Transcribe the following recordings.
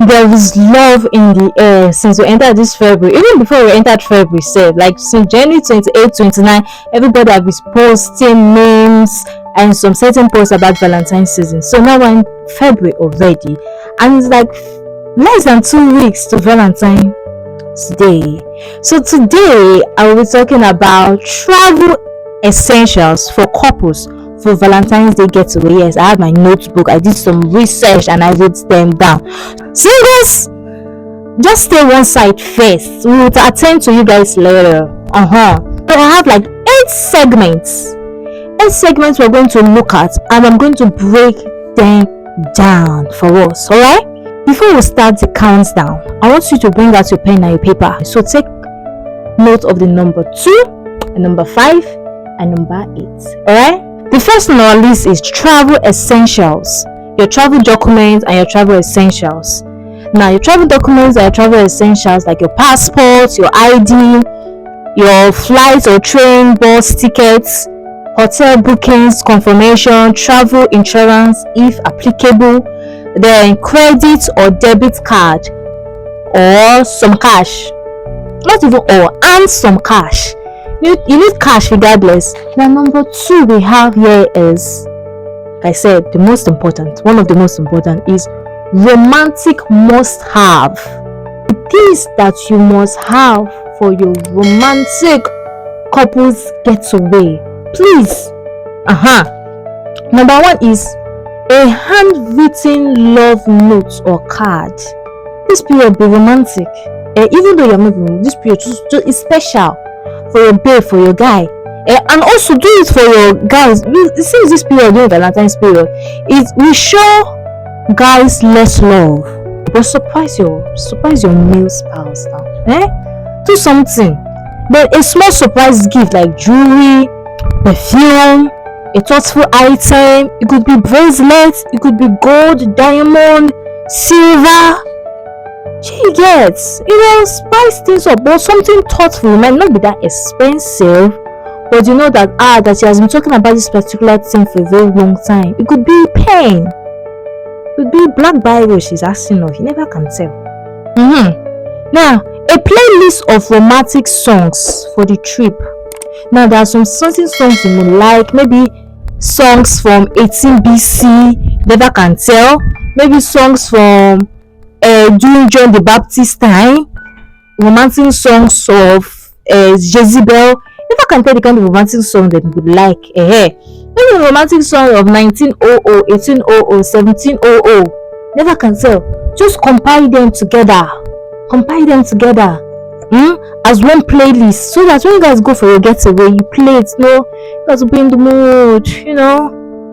there is love in the air since we entered this February. Even before we entered February, like since January 28, 29, everybody have been posting memes and some certain posts about Valentine season. So now we're in February already, and it's like less than 2 weeks to Valentine Day. So today I will be talking about travel essentials for couples for Valentine's Day getaway. Yes, I have my notebook. I did some research and I wrote them down. Singles, just stay one side first. We will attend to you guys later. So I have like 8 segments. 8 segments we're going to look at, and I'm going to break them down for us. Alright? Before we start the countdown, I want you to bring out your pen and your paper. So take note of the number 2, and number 5, and number 8. Alright? The first on our list is travel essentials. Your travel documents and your travel essentials. Now, your travel documents and your travel essentials like your passport, your ID, your flight or train, bus tickets, hotel bookings, confirmation, travel insurance if applicable, then credit or debit card, or some cash. Not even all, and some cash. You need cash regardless. Now, number 2 we have here is, like I said, the most important. One of the most important is romantic must-have. The things that you must have for your romantic couples getaway. Please. Number 1 is a handwritten love note or card. This period be romantic. Even though you're not romantic, this period is special for your babe, for your guy. And also do it for your guys. Since this period, during Valentine's period, it will show guys less love. But surprise your male spouse now. Do something. Then a small surprise gift like jewelry, perfume, a thoughtful item. It could be bracelets, it could be gold, diamond, silver. You get, spice things up. But something thoughtful. It might not be that expensive, but you know that she has been talking about this particular thing for a very long time. It could be pen, it could be black biro she's asking of. You never can tell. Now, a playlist of romantic songs for the trip. Now, there are some certain songs you would like. Maybe songs from 18 BC, never can tell. Maybe songs from during John the Baptist time. Romantic songs of Jezebel. Never can tell the kind of romantic song that you would like. Maybe a romantic song of 1900, 1800, 1700. Never can tell. Just compile them together. As one playlist, so that when you guys go for your getaway, you play it. You guys will be in the mood.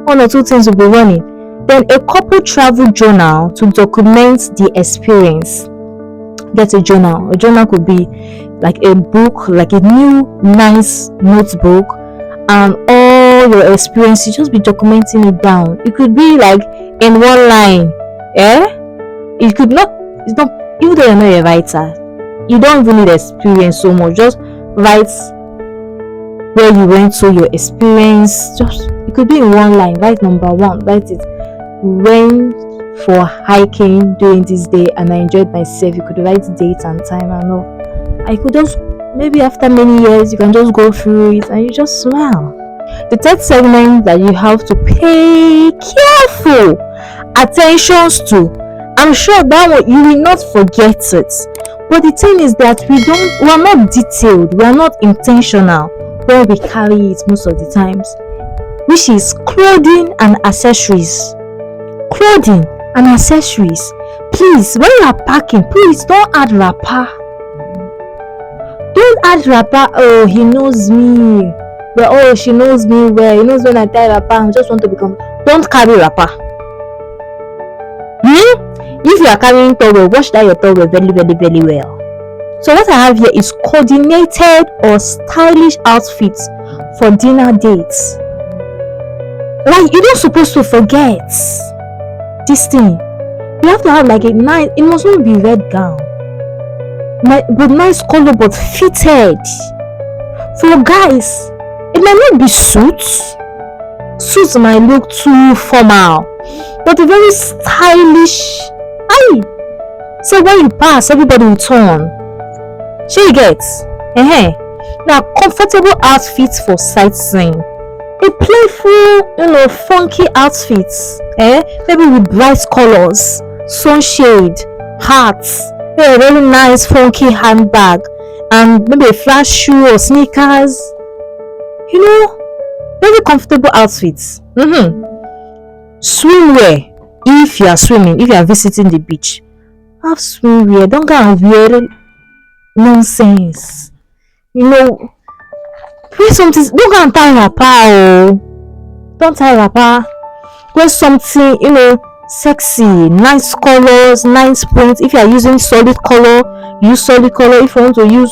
1 or 2 things will be running. Then a couple travel journal to document the experience. Get a journal. A journal could be like a book, like a new nice notebook, and all your experiences. Just be documenting it down. It could be like in one line. It could not. It's not. Even though you're not a writer, you don't even need experience so much. Just write where you went to, your experience. It could be in one line. Write number 1. Write it. Went for hiking during this day and I enjoyed myself. You could write date and time and all. I could just, maybe after many years, you can just go through it and you just smile. The third segment that you have to pay careful attentions to. I'm sure that one you will not forget it. But the thing is that we are not detailed, we are not intentional when we carry it most of the times. Which is clothing and accessories. Clothing and accessories. Please, when you are packing, please don't add wrapper. Don't add wrapper. Oh, he knows me. But oh, she knows me well. He knows when I tie wrapper, I just want to become. Don't carry wrapper. If you are carrying towel, wash that your towel very, very, very well. So what I have here is coordinated or stylish outfits for dinner dates. Like, you're not supposed to forget this thing. You have to have like a nice, it must not be red gown, but nice color, but fitted. For guys, it might not be suits. Suits might look too formal, but a very stylish, So when you pass, everybody will turn. Shey you get? Now comfortable outfits for sightseeing. A playful, funky outfits. Maybe with bright colors, sunshade, hats, a really nice funky handbag, and maybe a flat shoe or sneakers. Very comfortable outfits. Swimwear. If you are swimming, if you are visiting the beach, have swimwear. Don't go and wear nonsense. Wear something. Don't go and tie wrapper. Don't tie wrapper. Wear something, sexy, nice colors, nice prints. If you are using solid color, use solid color. If you want to use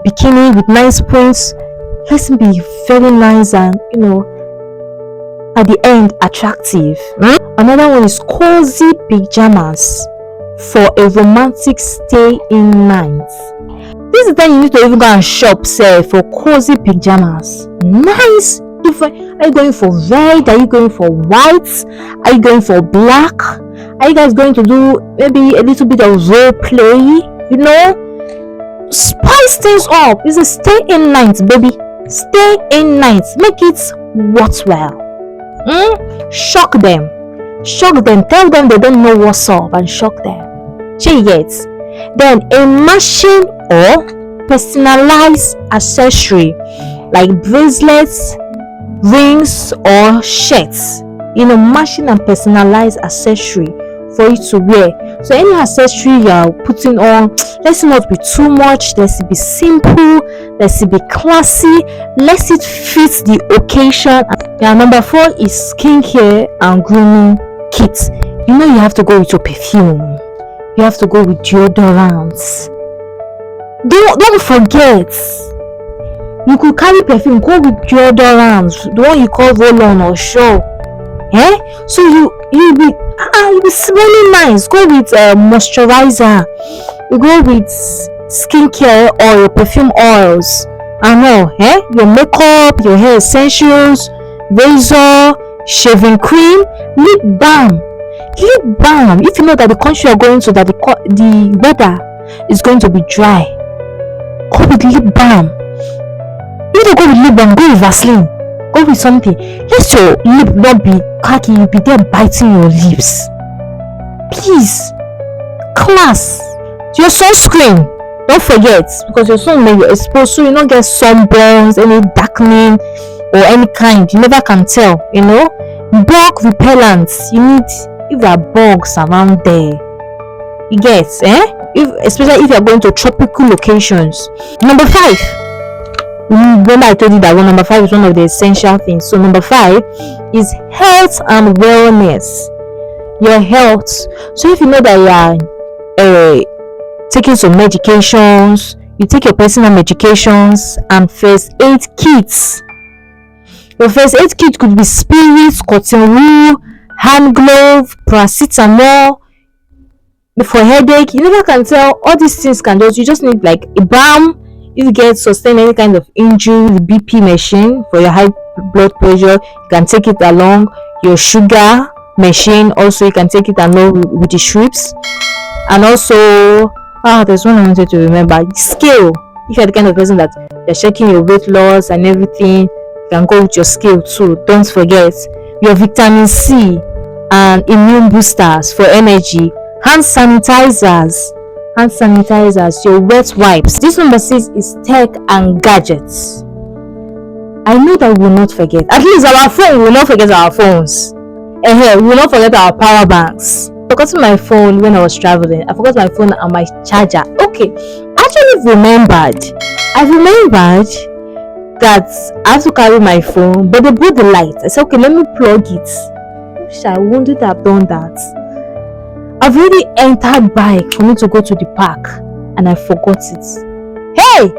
bikini with nice prints, let's be very nice and at the end attractive. Another one is cozy pajamas for a romantic stay in night. This is the time you need to even go and shop for cozy pajamas. Nice. Different. Are you going for red? Are you going for white? Are you going for black? Are you guys going to do maybe a little bit of role play? Spice things up. It's a stay in night, baby. Stay in night. Make it worthwhile. Shock them. Tell them they don't know what's up and shock them. She gets. Then a matching or personalized accessory like bracelets, rings or shirts. Matching and personalized accessory for you to wear. So any accessory you are putting on, let's not be too much. Let's be simple. Let's be classy. Let it fit the occasion. Number 4 is skincare and grooming kits. You have to go with your perfume. You have to go with deodorants. Don't forget. You could carry perfume, go with deodorants, the one you call roll-on or show. So you'll be smelling nice. Go with moisturizer. You go with skincare or your perfume oils. Your makeup, your hair essentials, razor, shaving cream, lip balm. If you know that the country you're going to, that the weather is going to be dry, go with lip balm. You don't go with lip balm, go with Vaseline. Go with something. Let your lip not be khaki. You'll be there biting your lips. Please. Class. Your sunscreen. Don't forget, because your sun may be exposed, so you don't get sunburns, any darkening or any kind. You never can tell. Bug repellents. You need, if there are bugs around there, you get, especially if you are going to tropical locations. Number 5. Remember I told you that number 5 is one of the essential things. So number 5 is health and wellness. Your health. So if you know that you are taking some medications, you take your personal medications and first aid kits. Your first aid kit could be spirits, cotton wool, hand glove, paracetamol. For headache, you never can tell. All these things you just need like a balm. If you get sustain any kind of injury, the BP machine for your high blood pressure, you can take it along. Your sugar machine, also you can take it along with the strips. And also, there's one I wanted to remember. Scale. If you're the kind of person that you're checking your weight loss and everything, you can go with your scale too. Don't forget your vitamin C and immune boosters for energy. Hand sanitizers, your wet wipes. This number 6 is tech and gadgets. I know that we will not forget. At least our phone, we will not forget our phones. We will not forget our power banks. I forgot my phone when I was traveling. I forgot my phone and my charger. Okay, I remembered that I have to carry my phone, but they brought the light. I said, okay, let me plug it. I wouldn't have done that. I've already entered bike for me to go to the park and I forgot it. Hey!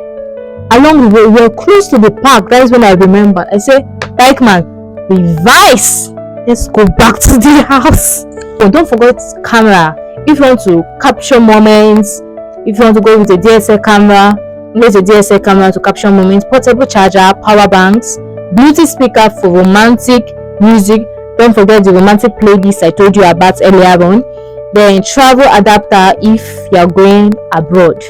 Along the way, we were close to the park. That is when I remembered. I said, bike man, revise. Let's go back to the house. So don't forget camera. If you want to capture moments, if you want to go with a DSLR camera, use a DSLR camera to capture moments, portable charger, power banks, Bluetooth speaker for romantic music. Don't forget the romantic playlist I told you about earlier on. then travel adapter if you're going abroad.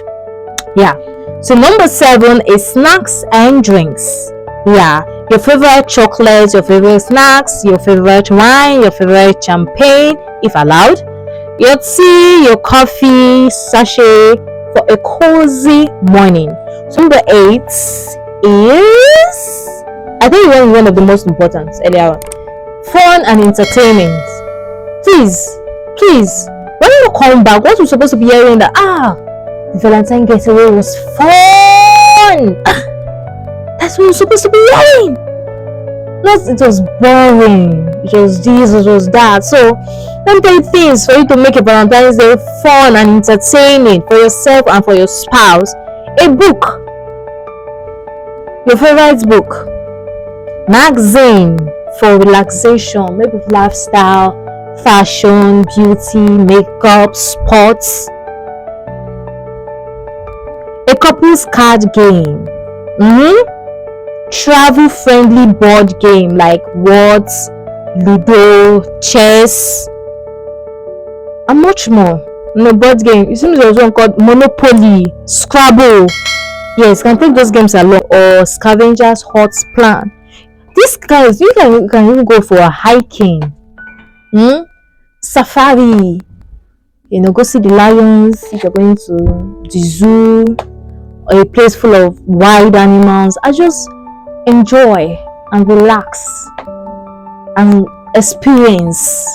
Yeah. So number 7 is snacks and drinks. Yeah, your favorite chocolates, your favorite snacks, your favorite wine, your favorite champagne if allowed, your tea, your coffee sachet for a cozy morning. So number 8 is, I think one of the most important earlier on, fun and entertainment. Please, when you come back, what we're supposed to be hearing that the Valentine getaway was fun. That's what you're supposed to be hearing. Not it was boring, it was this, it was that. So let me tell you things for you to make a Valentine's Day fun and entertaining for yourself and for your spouse. A book, your favorite book, magazine for relaxation, maybe lifestyle, fashion, beauty, makeup, sports, a couple's card game, travel friendly board game like Words, Ludo, chess, and much more. Board game, it seems there's one called Monopoly, Scrabble. Yes, you can take those games along, or Scavengers Huts plan. These guys, you can even go for a hiking, safari, go see the lions if you're going to the zoo, or a place full of wild animals. I just enjoy and relax and experience,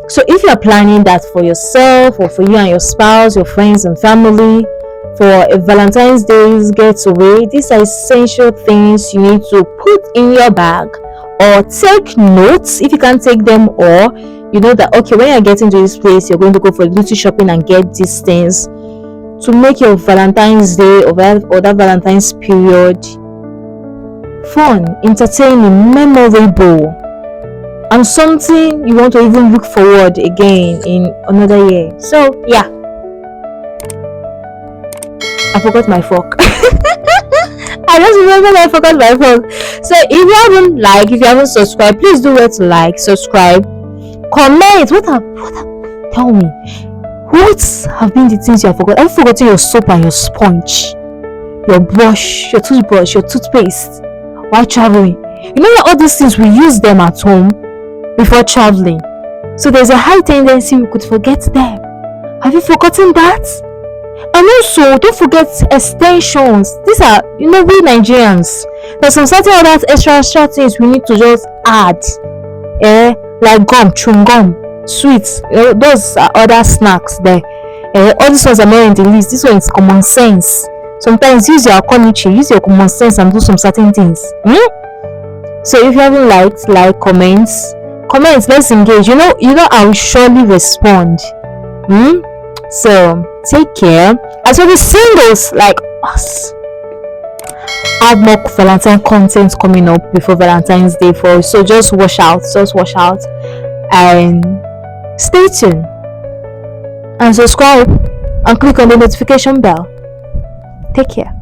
So if you're planning that for yourself, or for you and your spouse, your friends and family, for a Valentine's Day getaway, these are essential things you need to put in your bag, or take notes if you can't take them, or that okay, when you're getting to this place, you're going to go for little shopping and get these things to make your Valentine's Day or that Valentine's period fun, entertaining, memorable, and something you want to even look forward again in another year. So yeah, I forgot my fork. I just remembered I forgot my fork. So if you haven't subscribed, please do it to like, subscribe, comment. Tell me, what have been the things you have forgotten? Have you forgotten your soap and your sponge, your brush, your toothbrush, your toothpaste while traveling? All these things, we use them at home before traveling. So there's a high tendency we could forget them. Have you forgotten that? And also, don't forget extensions. These are, we Nigerians, there's some certain other extra things we need to just add. Like gum, chewing gum, sweets. Those are other snacks there. All these ones are not in the list. This one is common sense. Sometimes use your konichi, use your common sense and do some certain things. So if you haven't liked, like, comments, let's engage. I will surely respond. So take care. As for the singles like us, I have more Valentine content coming up before Valentine's Day for us. So just watch out and stay tuned and subscribe and click on the notification bell. Take care.